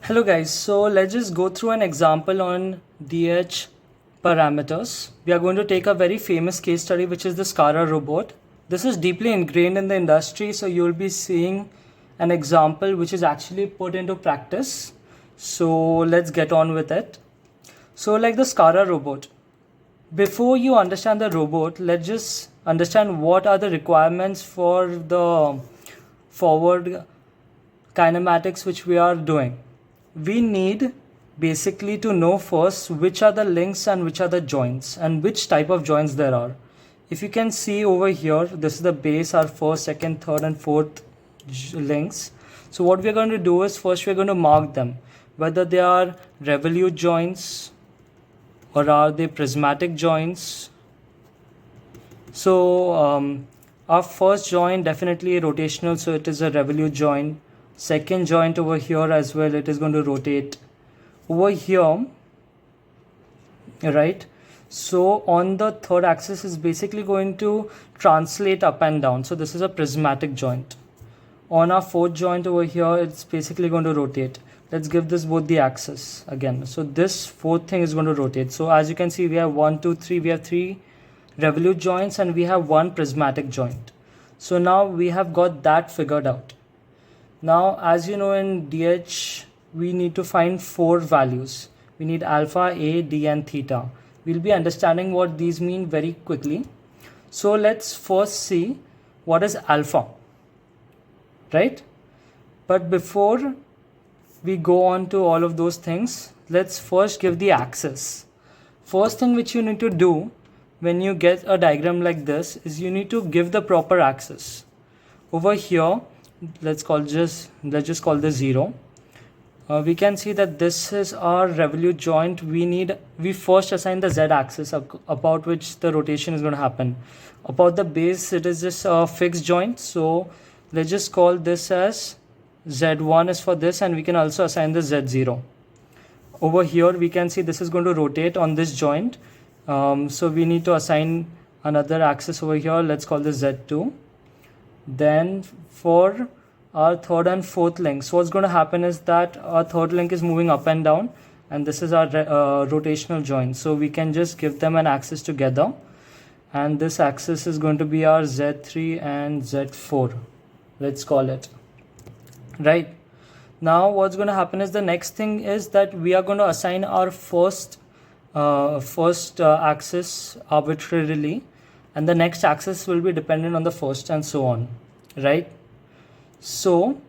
Hello guys, so let's just go through an example on DH parameters. We are going to take a very famous case study which is the SCARA robot. This is deeply ingrained in the industry, so you'll be seeing an example which is actually put into practice. So let's get on with it. So like the SCARA robot, before you understand the robot, let's just understand what are the requirements for the forward kinematics which we are doing. We need basically to know first which are the links and which are the joints and which type of joints there are. If you can see over here, this is the base, our first, second, third and fourth links. So what we're going to do is first we're going to mark them, whether they are revolute joints or are they prismatic joints. So our first joint definitely rotational, so it is a revolute joint. Second joint over here as well, it is going to rotate over here, right? So on the third axis is basically going to translate up and down, so this is a prismatic joint. On our fourth joint over here, it's basically going to rotate. Let's give this both the axis again. So this fourth thing is going to rotate. So as you can see, we have 1 2 3, we have 3 revolute joints and we have 1 prismatic joint. So now we have got that figured out. Now, as you know, in DH, we need to find 4 values. We need alpha, A, D and theta. We'll be understanding what these mean very quickly. So let's first see what is alpha, right? But before we go on to all of those things, let's first give the axis. First thing which you need to do when you get a diagram like this is you need to give the proper axis. Over here, let's just call this 0. We can see that this is our revolute joint. We first assign the z axis about which the rotation is going to happen. About the base, it is just a fixed joint, so let's just call this as z1 is for this, and we can also assign the z0. Over here we can see this is going to rotate on this joint, so we need to assign another axis over here. Let's call this z2. Then for our third and fourth links, what's going to happen is that our third link is moving up and down, and this is our rotational joint, so we can just give them an axis together, and this axis is going to be our z3 and z4, let's call it, right? Now what's going to happen is the next thing is that we are going to assign our first axis arbitrarily, and the next axis will be dependent on the first, and so on, right? So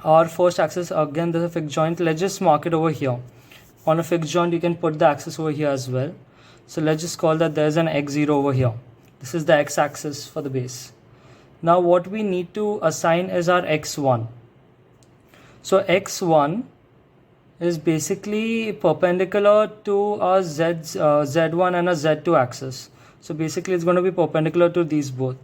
our first axis, again this is a fixed joint. Let's just mark it over here. On a fixed joint you can put the axis over here as well. So let's just call that there's an x0 over here. This is the x-axis for the base. Now what we need to assign is our x1. So x1 is basically perpendicular to our z1 and a z2 axis. So basically it's going to be perpendicular to these both.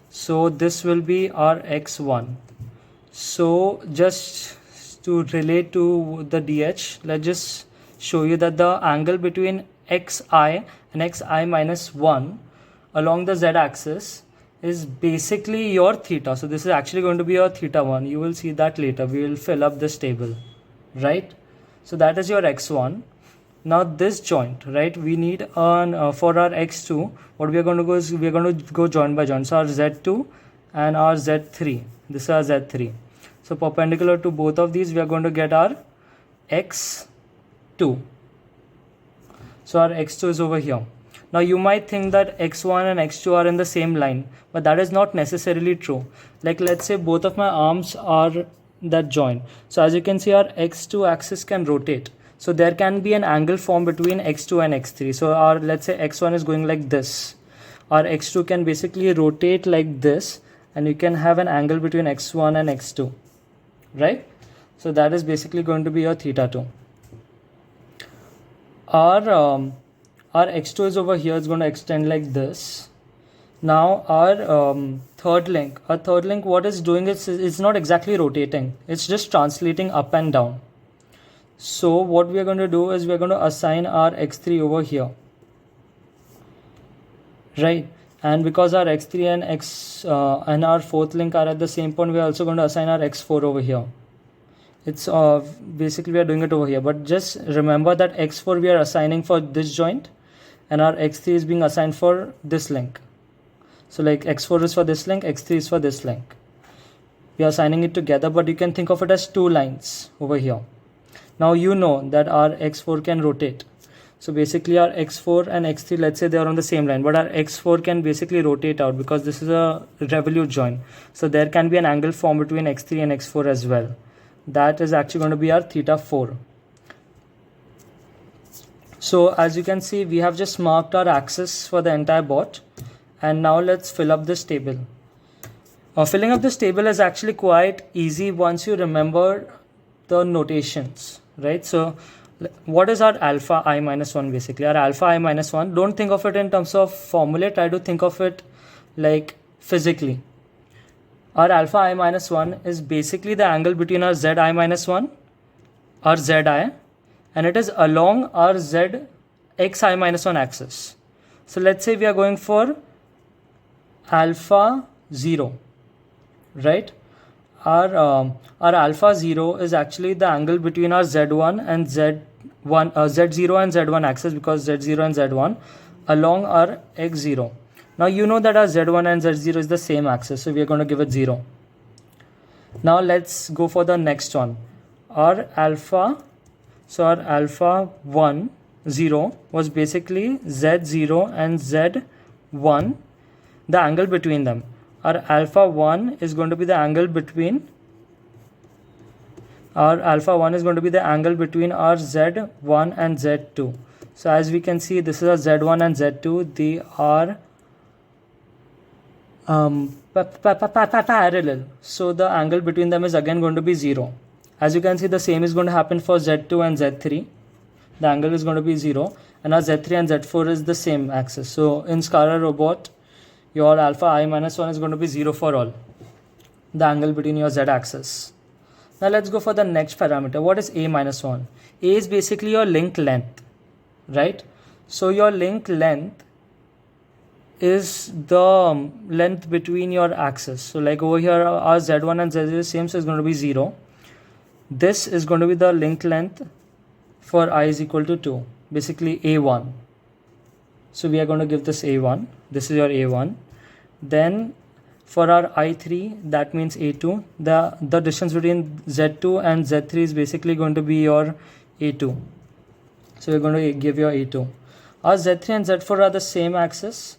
So this will be our x1. So just to relate to the DH, let's just show you that the angle between xi and xi minus 1 along the z-axis is basically your theta. So this is actually going to be your theta 1. You will see that later. We will fill up this table, right? So that is your x1. Now this joint, right, we need for our x2, what we are going to go is we are going to go joint by joint. So our z2 and our z3, this is our z3. So perpendicular to both of these, we are going to get our x2. So our x2 is over here. Now you might think that x1 and x2 are in the same line, but that is not necessarily true. Like let's say both of my arms are that joint. So as you can see, our x2 axis can rotate. So there can be an angle formed between x2 and x3. So our, let's say x1 is going like this. Our x2 can basically rotate like this, and you can have an angle between x1 and x2, right? So that is basically going to be your theta 2. Our x2 is over here. It's going to extend like this. Now our third link, what it's doing is it's not exactly rotating. It's just translating up and down. So what we are going to do is we are going to assign our x3 over here, right? And because our x3 and our fourth link are at the same point, we are also going to assign our x4 over here. It's basically we are doing it over here, but just remember that x4 we are assigning for this joint and our x3 is being assigned for this link. So like x4 is for this link, x3 is for this link. We are assigning it together, but you can think of it as two lines over here. Now you know that our x4 can rotate. So basically our x4 and x3, let's say they are on the same line, but our x4 can basically rotate out because this is a revolute joint. So there can be an angle formed between x3 and x4 as well. That is actually going to be our theta 4. So as you can see, we have just marked our axis for the entire bot. And now let's fill up this table. Filling up this table is actually quite easy once you remember the notations, right? So what is our alpha I minus 1 basically? Our alpha I minus 1, don't think of it in terms of formula, try to think of it like physically. Our alpha I minus 1 is basically the angle between our z I minus 1, our z I, and it is along our z x I minus 1 axis. So let's say we are going for alpha 0, right? Our alpha 0 is actually the angle between our z1 and z0 and z1 axis, because z0 and z1 along our x0. Now you know that our z1 and z0 is the same axis, so we are going to give it 0. Now let's go for the next one. Our alpha 1 0 was basically z0 and z1, the angle between them. Our alpha 1 is going to be the angle between our z1 and z2. So as we can see, this is our z1 and z2. They are parallel. So the angle between them is again going to be 0. As you can see, the same is going to happen for z2 and z3. The angle is going to be 0. And our z3 and z4 is the same axis. So in Scalar Robot, your alpha I minus 1 is going to be 0 for all, the angle between your z axis. Now let's go for the next parameter. What is a minus 1? A is basically your link length, right? So your link length is the length between your axis. So like over here, our z1 and z0 is same, so it's going to be 0. This is going to be the link length for I is equal to 2, basically a1. So we are going to give this a1. This is your a1. Then for our I3, that means a2. The distance between z2 and z3 is basically going to be your a2. So we're going to give your a2. Our z3 and z4 are the same axis.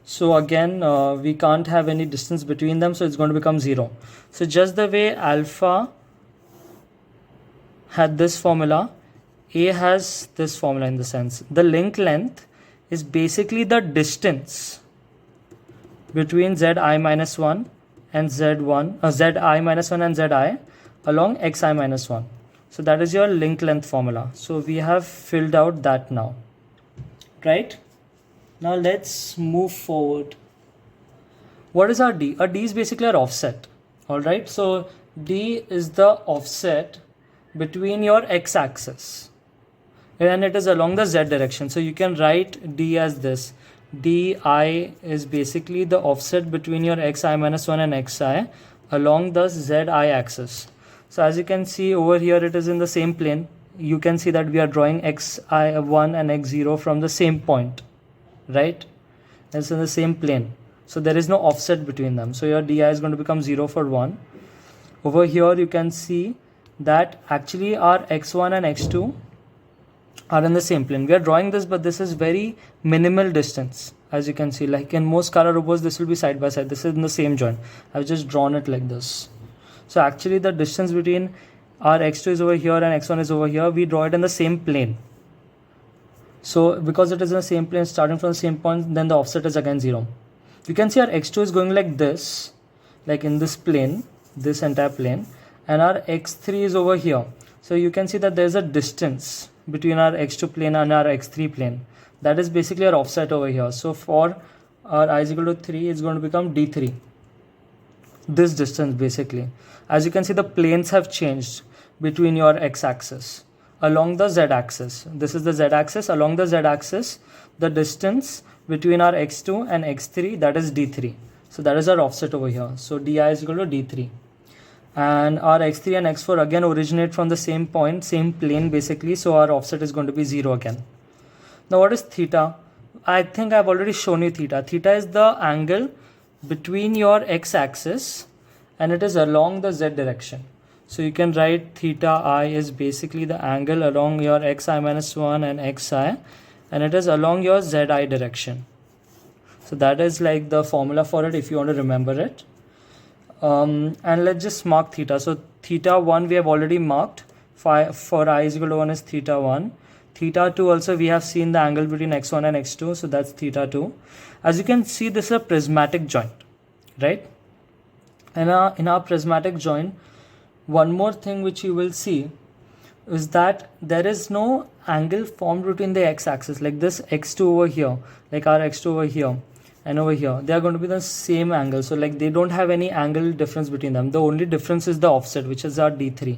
So again, we can't have any distance between them, so it's going to become 0. So just the way alpha had this formula, A has this formula in the sense. The link length is basically the distance between zi minus 1 and z1, zi minus 1 and zi along xi minus 1. So that is your link length formula. So we have filled out that now, right? Now let's move forward. What is our d? Our d is basically our offset. Alright, so d is the offset between your x-axis and it is along the z direction. So you can write d as this. di is basically the offset between your xi minus 1 and xi along the zi axis. So as you can see over here, it is in the same plane. You can see that we are drawing xi1 and x0 from the same point, right? It's in the same plane. So there is no offset between them. So your di is going to become 0 for 1. Over here you can see that actually our x1 and x2 are in the same plane. We are drawing this, but this is very minimal distance. As you can see, like in most Scalar robots, this will be side by side. This is in the same joint. I've just drawn it like this. So actually the distance between our x2 is over here and x1 is over here. We draw it in the same plane. So because it is in the same plane, starting from the same point, then the offset is again 0. You can see our x2 is going like this, like in this plane, this entire plane, and our x3 is over here. So you can see that there is a distance between our x2 plane and our x3 plane. That is basically our offset over here. So for our I is equal to 3, it's going to become d3. This distance basically. As you can see, the planes have changed between your x-axis along the z-axis. This is the z-axis. Along the z-axis, the distance between our x2 and x3, that is d3. So that is our offset over here. So di is equal to d3. and our x3 and x4 again originate from the same point, same plane basically, so our offset is going to be 0 again. Now what is theta? I think I've already shown you theta. Theta is the angle between your x-axis and it is along the z direction. So you can write theta I is basically the angle along your xi minus 1 and xi, and it is along your zi direction. So that is like the formula for it if you want to remember it. And let's just mark theta. So theta 1 we have already marked. For I is equal to 1 is theta 1. Theta 2 also we have seen the angle between x1 and x2. So that's theta 2. As you can see, this is a prismatic joint, right? And in our prismatic joint, one more thing which you will see is that there is no angle formed between the x-axis, like this x2 over here, like our x2 over here and over here. They are going to be the same angle. So like they don't have any angle difference between them. The only difference is the offset, which is our d3.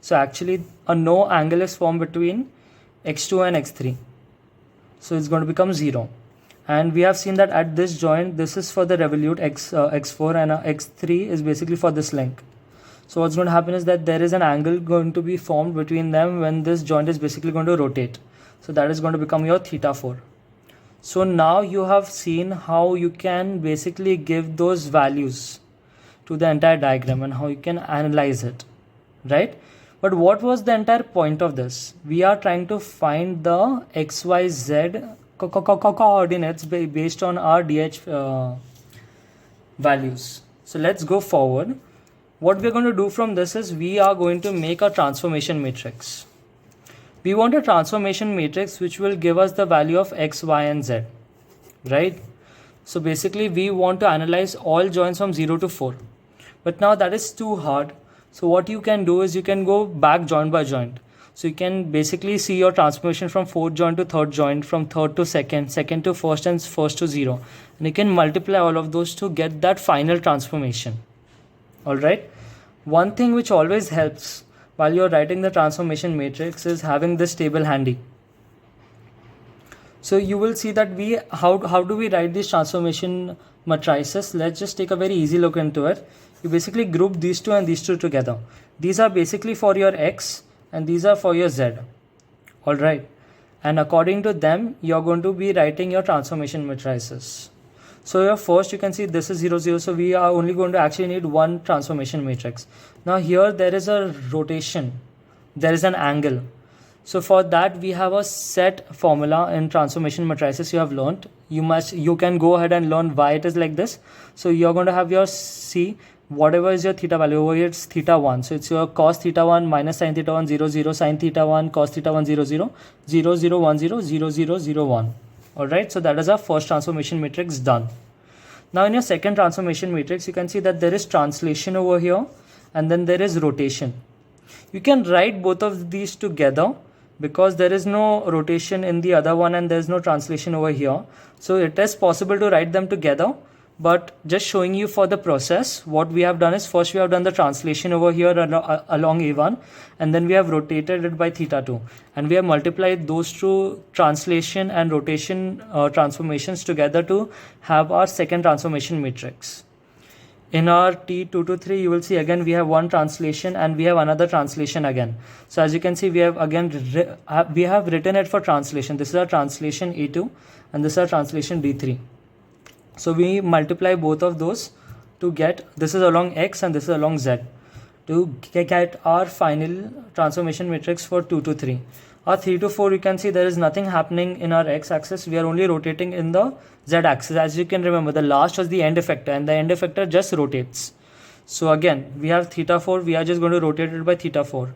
So actually no angle is formed between x2 and x3. So it's going to become 0. And we have seen that at this joint, this is for the revolute x4 and x3 is basically for this length. So what's going to happen is that there is an angle going to be formed between them when this joint is basically going to rotate. So that is going to become your theta 4. So now you have seen how you can basically give those values to the entire diagram and how you can analyze it, right? But what was the entire point of this? We are trying to find the XYZ coordinates based on our DH values. So let's go forward. What we're going to do from this is we are going to make a transformation matrix. We want a transformation matrix which will give us the value of x, y and z, right? So basically we want to analyze all joints from 0 to 4. But now that is too hard. So what you can do is you can go back joint by joint. So you can basically see your transformation from 4th joint to 3rd joint, from 3rd to 2nd, 2nd to 1st and 1st to 0. And you can multiply all of those to get that final transformation. Alright. One thing which always helps while you're writing the transformation matrix is having this table handy. So you will see that how do we write these transformation matrices? Let's just take a very easy look into it. You basically group these two and these two together. These are basically for your x and these are for your z. Alright. And according to them, you're going to be writing your transformation matrices. So your first, you can see this is 0, 0. So we are only going to actually need one transformation matrix. Now here there is a rotation. There is an angle. So for that we have a set formula in transformation matrices you have learned. You can go ahead and learn why it is like this. So you're going to have your C, whatever is your theta value over here, it's theta 1. So it's your cos theta 1 minus sin theta 1 0 0, sin theta 1 cos theta 1 0 0, 0 0 1 0, 0 0 0 1. Alright, so that is our first transformation matrix done. Now in your second transformation matrix, you can see that there is translation over here and then there is rotation. You can write both of these together because there is no rotation in the other one and there is no translation over here. So it is possible to write them together, but just showing you for the process, what we have done is first we have done the translation over here along A1 and then we have rotated it by theta 2 and we have multiplied those two translation and rotation transformations together to have our second transformation matrix. In our T2 to 3, you will see again we have one translation and we have another translation again. So as you can see, we have again we have written it for translation. This is our translation A2 and this is our translation D3. So we multiply both of those to get, this is along X and this is along Z, to get our final transformation matrix for 2 to 3. Our 3 to 4, you can see there is nothing happening in our X axis. We are only rotating in the Z axis. As you can remember, the last was the end effector and the end effector just rotates. So again, we have theta 4, we are just going to rotate it by theta 4.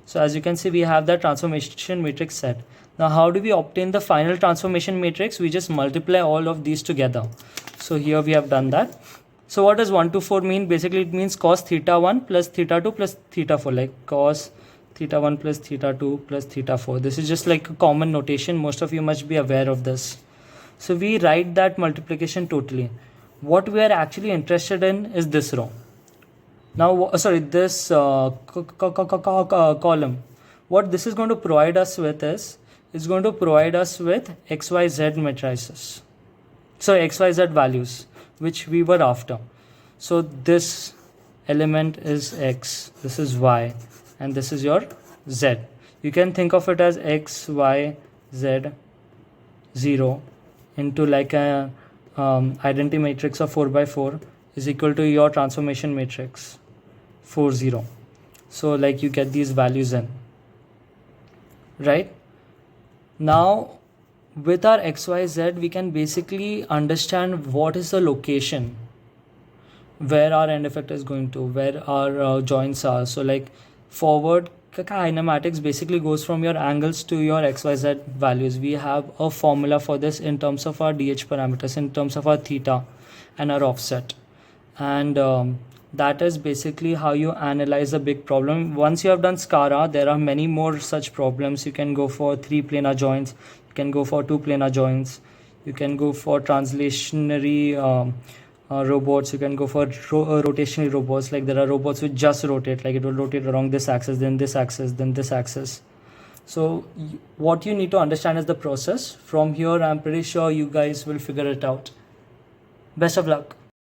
So as you can see, we have that transformation matrix set. Now how do we obtain the final transformation matrix? We just multiply all of these together. So here we have done that. So what does 1 to 4 mean? Basically it means cos theta 1 plus theta 2 plus theta 4, like cos theta 1 plus theta 2 plus theta 4. This is just like a common notation. Most of you must be aware of this. So we write that multiplication totally. What we are actually interested in is this row. Now, this column. What this is going to provide us with is, it's going to provide us with XYZ matrices. So XYZ values, which we were after. So this element is x, this is y, and this is your z. You can think of it as x, y, z, 0 into like a identity matrix of 4 by 4 is equal to your transformation matrix 4 0. So like you get these values in, right? Now with our xyz we can basically understand what is the location where our end effector is going to, where our joints are. So like forward kinematics basically goes from your angles to your xyz values. We have a formula for this in terms of our dh parameters, in terms of our theta and our offset, and that is basically how you analyze a big problem. Once you have done SCARA, there are many more such problems. You can go for 3 planar joints, you can go for 2 planar joints, you can go for translationary robots, you can go for rotationary robots. Like there are robots which just rotate, like it will rotate along this axis, then this axis, then this axis. So what you need to understand is the process. From here I'm pretty sure you guys will figure it out. Best of luck.